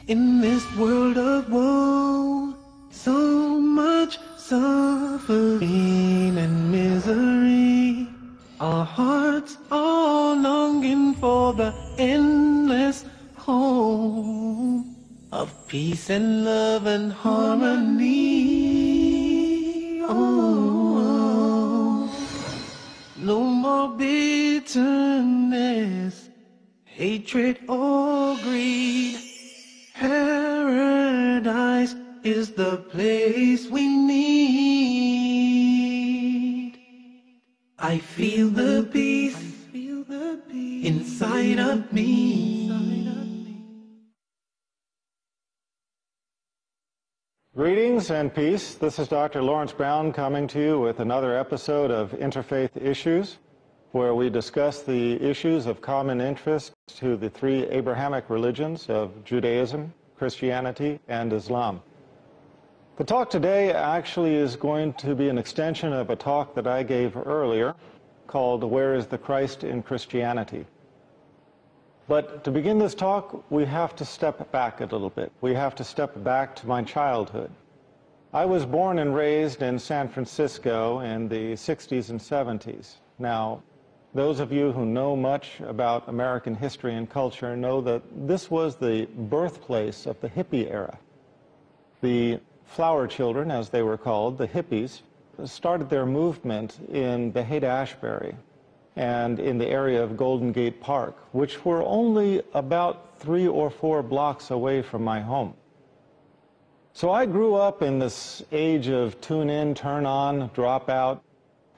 In this world of woe, so much suffering and misery, our hearts are longing for the endless home of peace and love and harmony. Oh, no more bitterness, hatred or greed. Paradise is the place we need. I feel the peace inside of me. Greetings and peace. This is Dr. Laurence Brown coming to you with another episode of Interfaith Issues, where we discuss the issues of common interest to the three Abrahamic religions of Judaism, Christianity, and Islam. The talk today actually is going to be an extension of a talk that I gave earlier called Where is the Christ in Christianity? But to begin this talk, we have to step back a little bit. We have to step back to my childhood. I was born and raised in San Francisco in the 60s and 70s. Now, those of you who know much about American history and culture know that this was the birthplace of the hippie era. The flower children, as they were called, the hippies, started their movement in the Haight-Ashbury and in the area of Golden Gate Park, which were only about 3 or 4 blocks away from my home. So I grew up in this age of tune in, turn on, drop out.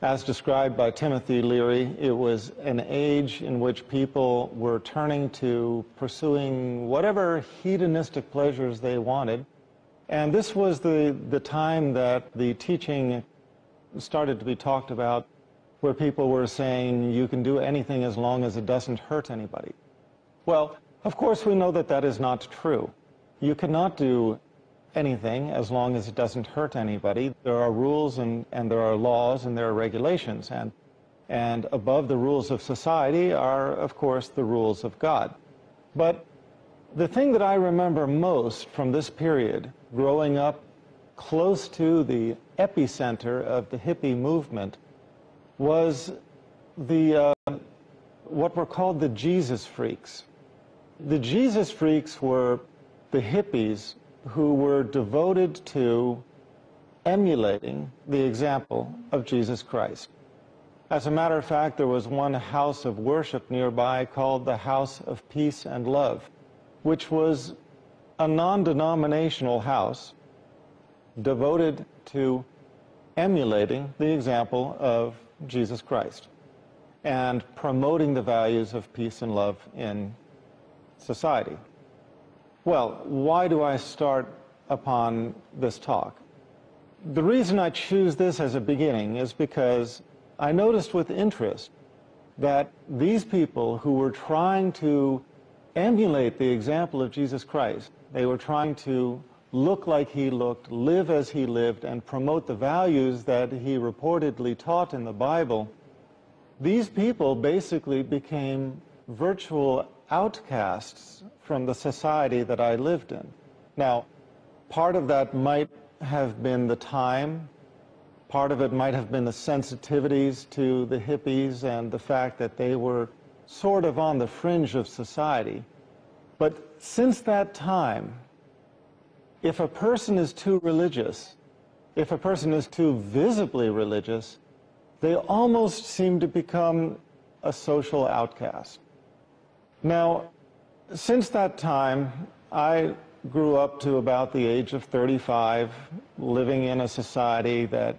As described by Timothy Leary, it was an age in which people were turning to pursuing whatever hedonistic pleasures they wanted. And this was the time that the teaching started to be talked about, where people were saying you can do anything as long as it doesn't hurt anybody. Well, of course we know that that is not true. You cannot do anything as long as it doesn't hurt anybody. There are rules and there are laws and there are regulations, and above the rules of society are, of course, the rules of God. But the thing that I remember most from this period, growing up close to the epicenter of the hippie movement, was the what were called the Jesus freaks. The Jesus freaks were the hippies who were devoted to emulating the example of Jesus Christ. As a matter of fact, there was one house of worship nearby called the House of Peace and Love, which was a non-denominational house devoted to emulating the example of Jesus Christ and promoting the values of peace and love in society. Well, why do I start upon this talk? The reason I choose this as a beginning is because I noticed with interest that these people who were trying to emulate the example of Jesus Christ, they were trying to look like he looked, live as he lived, and promote the values that he reportedly taught in the Bible, these people basically became virtual outcasts from the society that I lived in. Now, part of that might have been the time, part of it might have been the sensitivities to the hippies and the fact that they were sort of on the fringe of society. But since that time, if a person is too religious, if a person is too visibly religious, they almost seem to become a social outcast. Now, since that time, I grew up to about the age of 35, living in a society that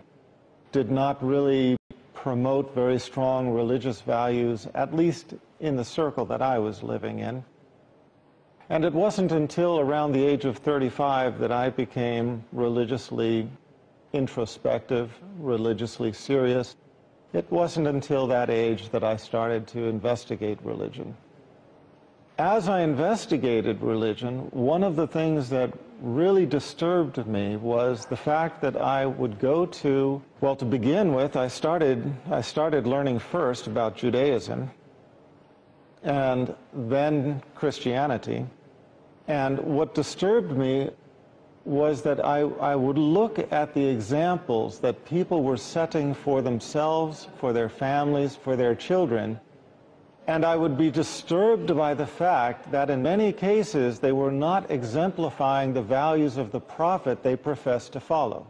did not really promote very strong religious values, at least in the circle that I was living in. And it wasn't until around the age of 35 that I became religiously introspective, religiously serious. It wasn't until that age that I started to investigate religion. As I investigated religion, one of the things that really disturbed me was the fact that I would go to, well, to begin with, I started learning first about Judaism and then Christianity. And what disturbed me was that I would look at the examples that people were setting for themselves, for their families, for their children, and I would be disturbed by the fact that in many cases they were not exemplifying the values of the prophet they professed to follow.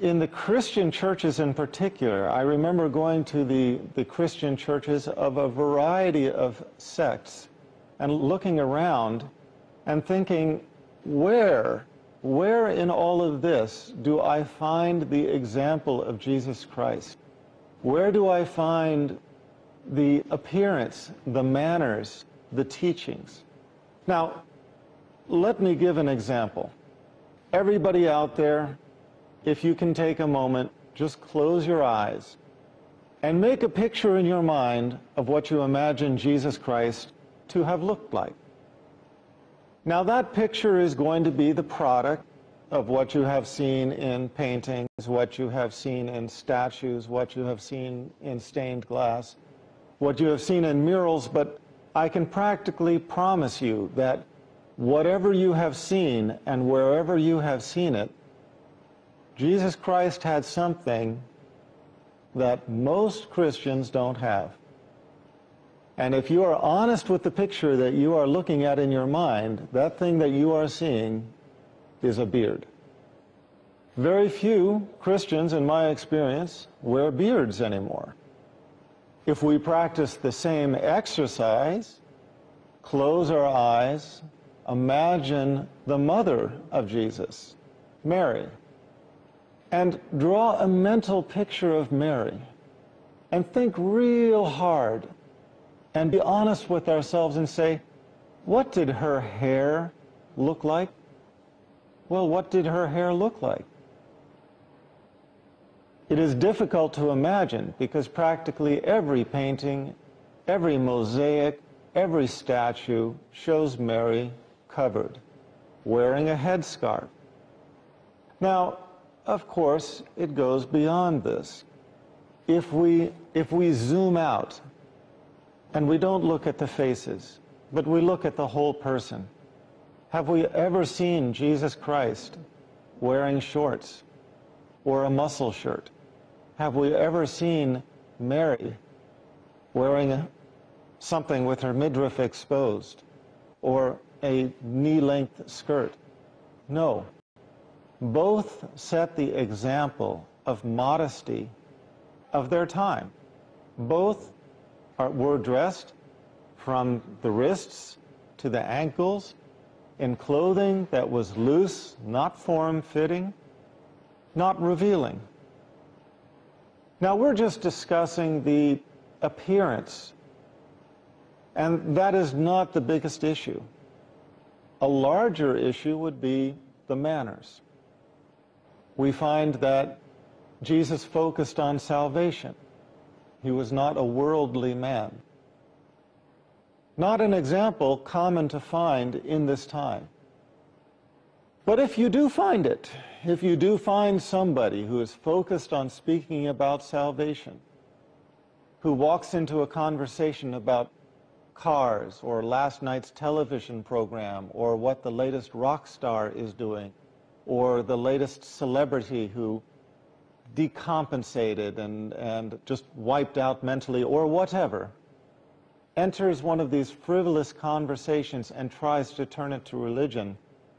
In the Christian churches in particular, I remember going to the Christian churches of a variety of sects and looking around and thinking, where in all of this do I find the example of Jesus Christ? Where do I find the appearance, the manners, the teachings? Now, let me give an example. Everybody out there, if you can take a moment, just close your eyes and make a picture in your mind of what you imagine Jesus Christ to have looked like. Now, that picture is going to be the product of what you have seen in paintings, what you have seen in statues, what you have seen in stained glass, what you have seen in murals, but I can practically promise you that whatever you have seen and wherever you have seen it, Jesus Christ had something that most Christians don't have. And if you are honest with the picture that you are looking at in your mind, that thing that you are seeing is a beard. Very few Christians, in my experience, wear beards anymore. If we practice the same exercise, close our eyes, imagine the mother of Jesus, Mary, and draw a mental picture of Mary, and think real hard, and be honest with ourselves and say, what did her hair look like? Well, what did her hair look like? It is difficult to imagine because practically every painting, every mosaic, every statue shows Mary covered, wearing a headscarf. Now, of course, it goes beyond this. If we zoom out and we don't look at the faces, but we look at the whole person, have we ever seen Jesus Christ wearing shorts or a muscle shirt? Have we ever seen Mary wearing something with her midriff exposed or a knee-length skirt? No. Both set the example of modesty of their time. Both were dressed from the wrists to the ankles in clothing that was loose, not form-fitting, not revealing. Now, we're just discussing the appearance, and that is not the biggest issue. A larger issue would be the manners. We find that Jesus focused on salvation. He was not a worldly man. Not an example common to find in this time. But if you do find it, if you do find somebody who is focused on speaking about salvation, who walks into a conversation about cars or last night's television program or what the latest rock star is doing or the latest celebrity who decompensated and just wiped out mentally or whatever, enters one of these frivolous conversations and tries to turn it to religion,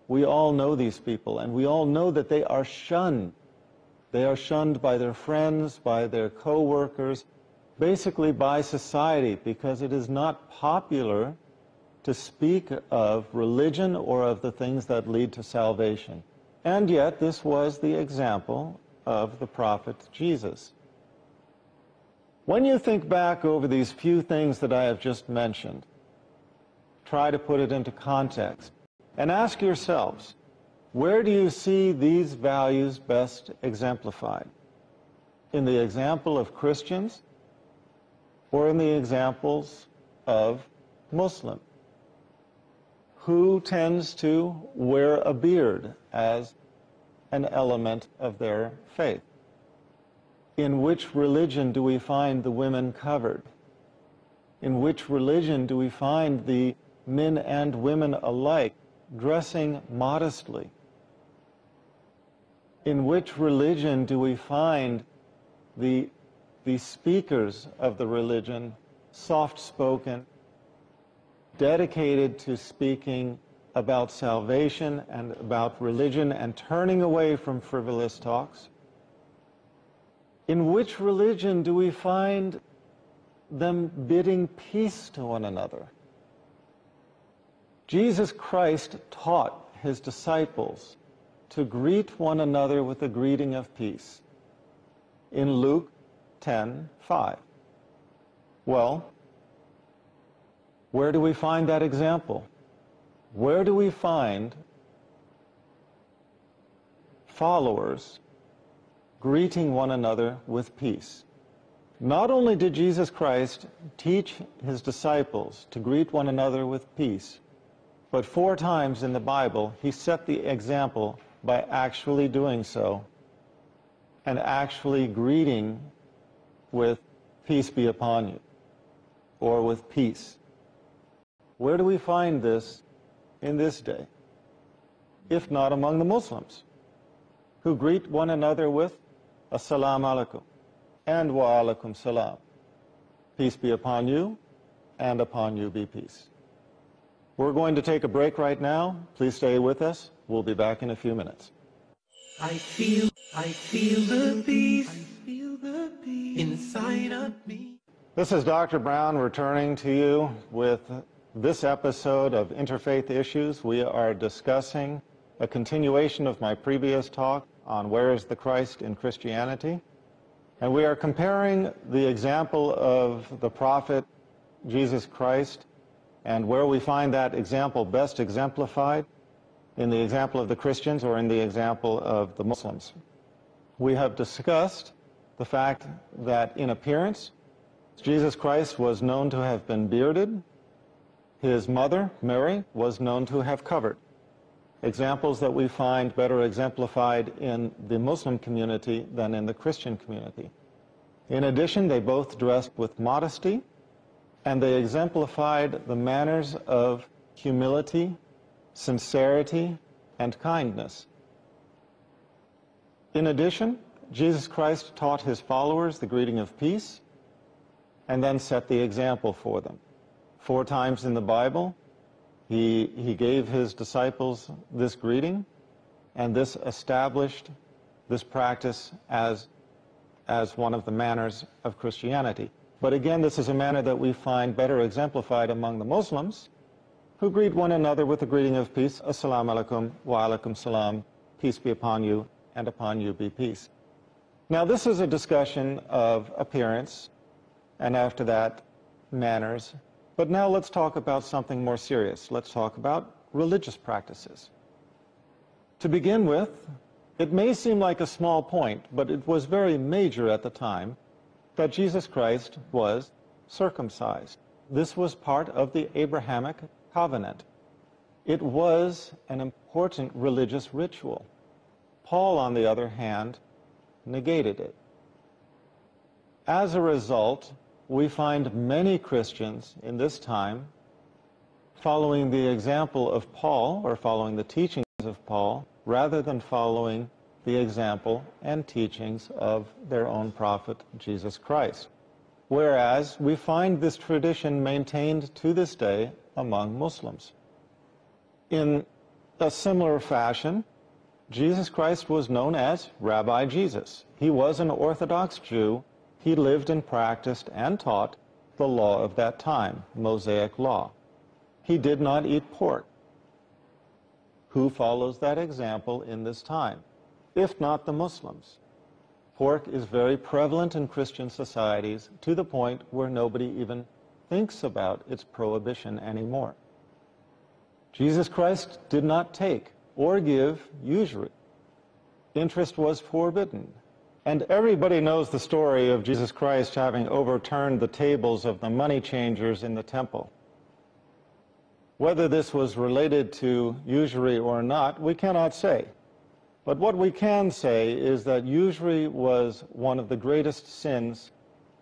we all know these people, and we all know that they are shunned. They are shunned by their friends, by their co-workers, basically by society, because it is not popular to speak of religion or of the things that lead to salvation. And yet, this was the example of the prophet Jesus. When you think back over these few things that I have just mentioned, try to put it into context and ask yourselves, where do you see these values best exemplified? In the example of Christians or in the examples of Muslims? Who tends to wear a beard as an element of their faith? In which religion do we find the women covered? In which religion do we find the men and women alike dressing modestly? In which religion do we find the speakers of the religion soft-spoken, dedicated to speaking about salvation and about religion and turning away from frivolous talks? In which religion do we find them bidding peace to one another? Jesus Christ taught his disciples to greet one another with a greeting of peace in Luke 10:5. Well, where do we find that example? Where do we find followers greeting one another with peace? Not only did Jesus Christ teach his disciples to greet one another with peace, but 4 times in the Bible he set the example by actually doing so and actually greeting with peace be upon you, or with peace. Where do we find this in this day, if not among the Muslims, who greet one another with assalamu alaikum and wa alaikum salam, peace be upon you, and upon you be peace. We're going to take a break right now. Please stay with us. We'll be back in a few minutes. I feel the peace, inside of me. This is Dr. Brown returning to you with this episode of Interfaith Issues. We are discussing a continuation of my previous talk on where is the Christ in Christianity. And we are comparing the example of the prophet Jesus Christ and where we find that example best exemplified, in the example of the Christians or in the example of the Muslims. We have discussed the fact that in appearance, Jesus Christ was known to have been bearded. His mother, Mary, was known to have covered. Examples that we find better exemplified in the Muslim community than in the Christian community. In addition, they both dressed with modesty, and they exemplified the manners of humility, sincerity, and kindness. In addition, Jesus Christ taught his followers the greeting of peace, and then set the example for them. 4 times in the Bible, he gave his disciples this greeting, and this established this practice as one of the manners of Christianity. But again, this is a manner that we find better exemplified among the Muslims, who greet one another with the greeting of peace, assalamu alaikum wa alaikum salam, peace be upon you, and upon you be peace. Now, this is a discussion of appearance, and after that, manners. But now let's talk about something more serious. Let's talk about religious practices. To begin with, it may seem like a small point, but it was very major at the time that Jesus Christ was circumcised. This was part of the Abrahamic covenant. It was an important religious ritual. Paul, on the other hand, negated it. As a result, we find many Christians in this time following the example of Paul, or following the teachings of Paul, rather than following the example and teachings of their own prophet, Jesus Christ. Whereas we find this tradition maintained to this day among Muslims. In a similar fashion, Jesus Christ was known as Rabbi Jesus. He was an Orthodox Jew. He lived and practiced and taught the law of that time, Mosaic law. He did not eat pork. Who follows that example in this time, if not the Muslims? Pork is very prevalent in Christian societies to the point where nobody even thinks about its prohibition anymore. Jesus Christ did not take or give usury. Interest was forbidden. And everybody knows the story of Jesus Christ having overturned the tables of the money changers in the temple. Whether this was related to usury or not, we cannot say. But what we can say is that usury was one of the greatest sins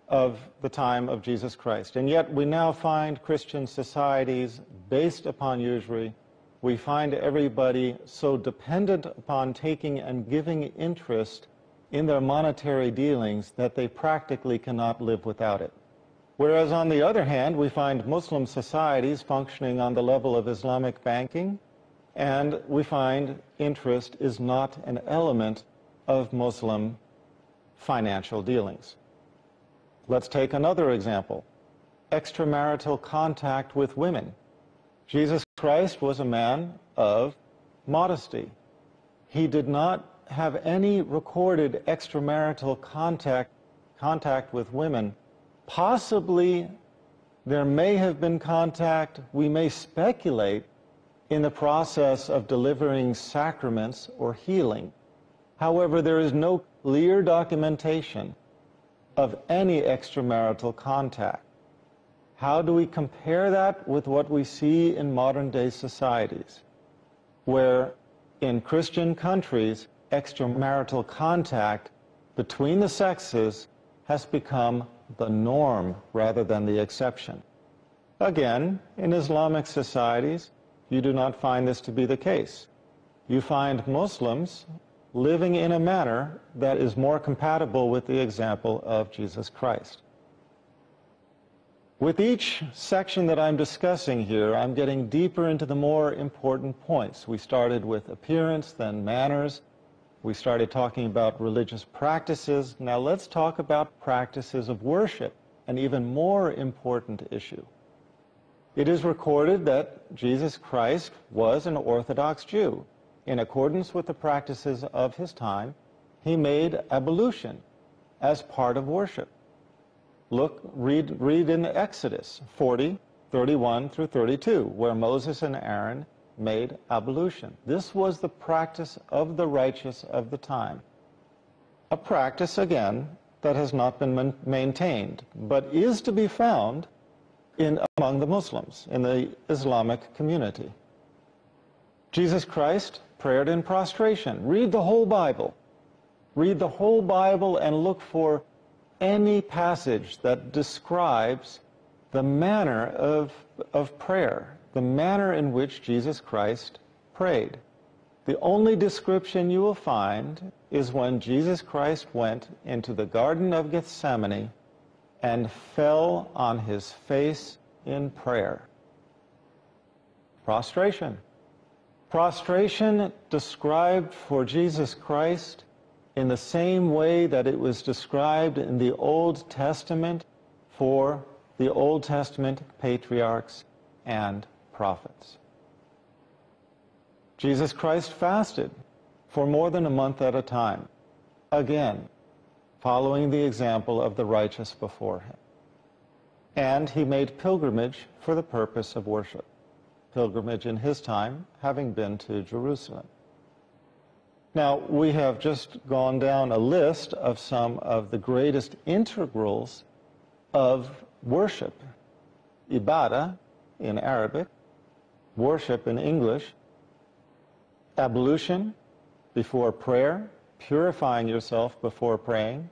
of the time of Jesus Christ. And yet we now find Christian societies based upon usury. We find everybody so dependent upon taking and giving interest in their monetary dealings that they practically cannot live without it. Whereas on the other hand, we find Muslim societies functioning on the level of Islamic banking, and we find interest is not an element of Muslim financial dealings. Let's take another example. Extramarital contact with women. Jesus Christ was a man of modesty. He did not have any recorded extramarital contact with women. Possibly there may have been contact, we may speculate, in the process of delivering sacraments or healing. However, there is no clear documentation of any extramarital contact. How do we compare that with what we see in modern-day societies, where in Christian countries, extramarital contact between the sexes has become the norm rather than the exception? Again, in Islamic societies, you do not find this to be the case. You find Muslims living in a manner that is more compatible with the example of Jesus Christ. With each section that I'm discussing here, I'm getting deeper into the more important points. We started with appearance, then manners. We started talking about religious practices. Now let's talk about practices of worship, an even more important issue. It is recorded that Jesus Christ was an Orthodox Jew. In accordance with the practices of his time, he made ablution as part of worship. Read in Exodus 40:31 through 32, where Moses and Aaron made ablution. This was the practice of the righteous of the time. A practice, again, that has not been maintained, but is to be found among the Muslims, in the Islamic community. Jesus Christ prayed in prostration. Read the whole Bible. Read the whole Bible and look for any passage that describes the manner of prayer, the manner in which Jesus Christ prayed. The only description you will find is when Jesus Christ went into the Garden of Gethsemane and fell on his face in prayer. Prostration. Prostration described for Jesus Christ in the same way that it was described in the Old Testament for the Old Testament patriarchs and prophets. Jesus Christ fasted for more than a month at a time, again, following the example of the righteous before him. And he made pilgrimage for the purpose of worship. Pilgrimage in his time having been to Jerusalem. Now, we have just gone down a list of some of the greatest integrals of worship. Ibadah in Arabic, worship in English, ablution before prayer, purifying yourself before praying,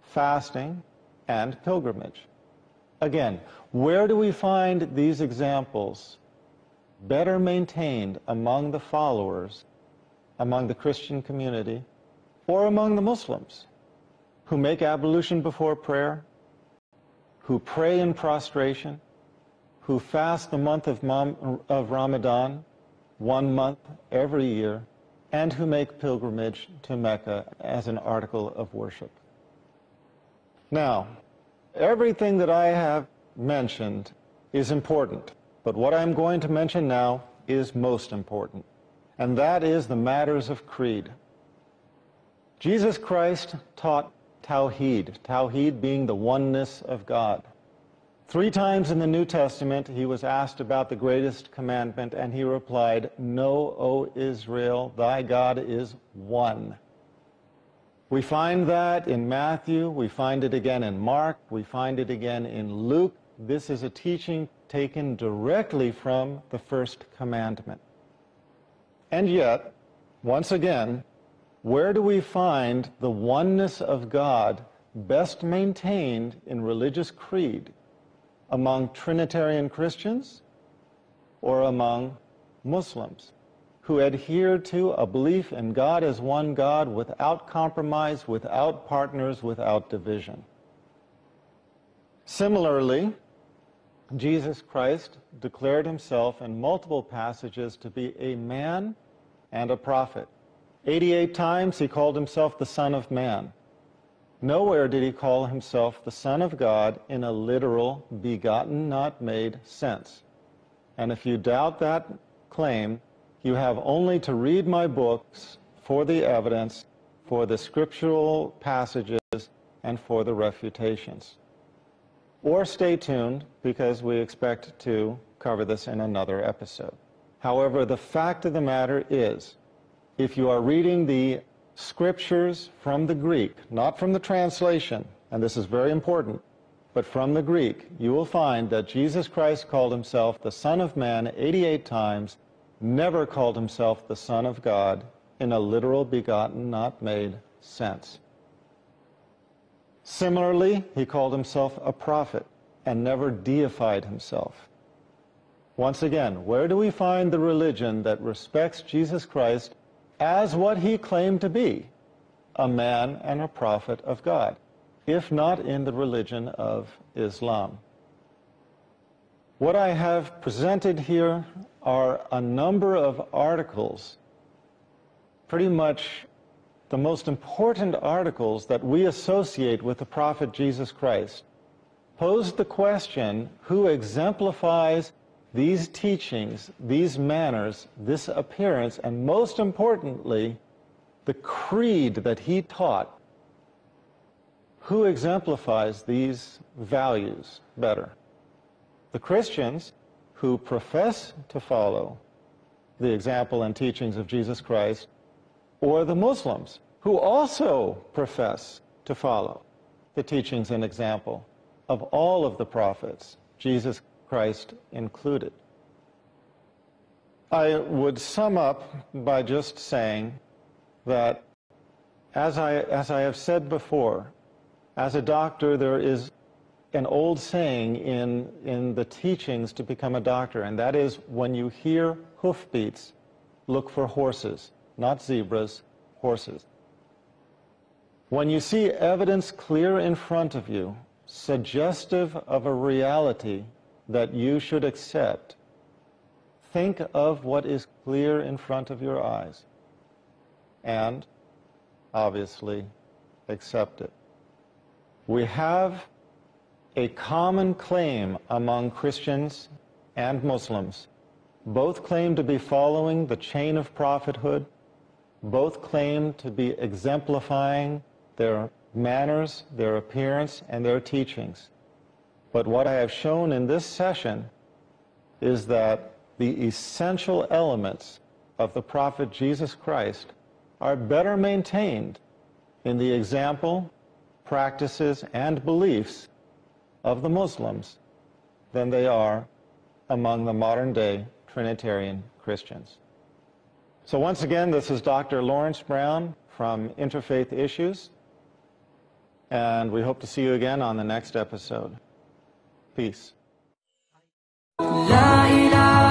fasting, and pilgrimage. Again, where do we find these examples better maintained among the followers, among the Christian community, or among the Muslims who make ablution before prayer, who pray in prostration, who fast the month of Ramadan, 1 month every year, and who make pilgrimage to Mecca as an article of worship? Now, everything that I have mentioned is important. But what I'm going to mention now is most important, and that is the matters of creed. Jesus Christ taught tawhid being the oneness of God. 3 times in the New Testament, he was asked about the greatest commandment, and he replied, "Know, O Israel, thy God is one." We find that in Matthew, we find it again in Mark, we find it again in Luke. This is a teaching taken directly from the first commandment. And yet, once again, where do we find the oneness of God best maintained in religious creed? Among Trinitarian Christians or among Muslims who adhere to a belief in God as one God without compromise, without partners, without division? Similarly, Jesus Christ declared himself in multiple passages to be a man and a prophet. 88 times he called himself the Son of Man. Nowhere did he call himself the Son of God in a literal, begotten, not made sense. And if you doubt that claim, you have only to read my books for the evidence, for the scriptural passages, and for the refutations. Or stay tuned, because we expect to cover this in another episode. However, the fact of the matter is, if you are reading the scriptures from the Greek, not from the translation, and this is very important, but from the Greek, you will find that Jesus Christ called himself the Son of Man 88 times, never called himself the Son of God in a literal, begotten, not made sense. Similarly, he called himself a prophet and never deified himself. Once again, where do we find the religion that respects Jesus Christ as what he claimed to be, a man and a prophet of God, if not in the religion of Islam? What I have presented here are a number of articles, pretty much the most important articles that we associate with the prophet Jesus Christ, posed the question, who exemplifies these teachings, these manners, this appearance, and most importantly, the creed that he taught? Who exemplifies these values better? The Christians who profess to follow the example and teachings of Jesus Christ, or the Muslims who also profess to follow the teachings and example of all of the prophets, Jesus Christ included? I would sum up by just saying that, as I have said before, as a doctor, there is an old saying in the teachings to become a doctor, and that is, when you hear hoofbeats, look for horses, not zebras, horses. When you see evidence clear in front of you, suggestive of a reality that you should accept, think of what is clear in front of your eyes and, obviously, accept it. We have a common claim among Christians and Muslims. Both claim to be following the chain of prophethood. Both claim to be exemplifying their manners, their appearance, and their teachings. But what I have shown in this session is that the essential elements of the prophet Jesus Christ are better maintained in the example, practices, and beliefs of the Muslims than they are among the modern-day Trinitarian Christians. So once again, this is Dr. Laurence Brown from Interfaith Issues, and we hope to see you again on the next episode. Peace. La ilaha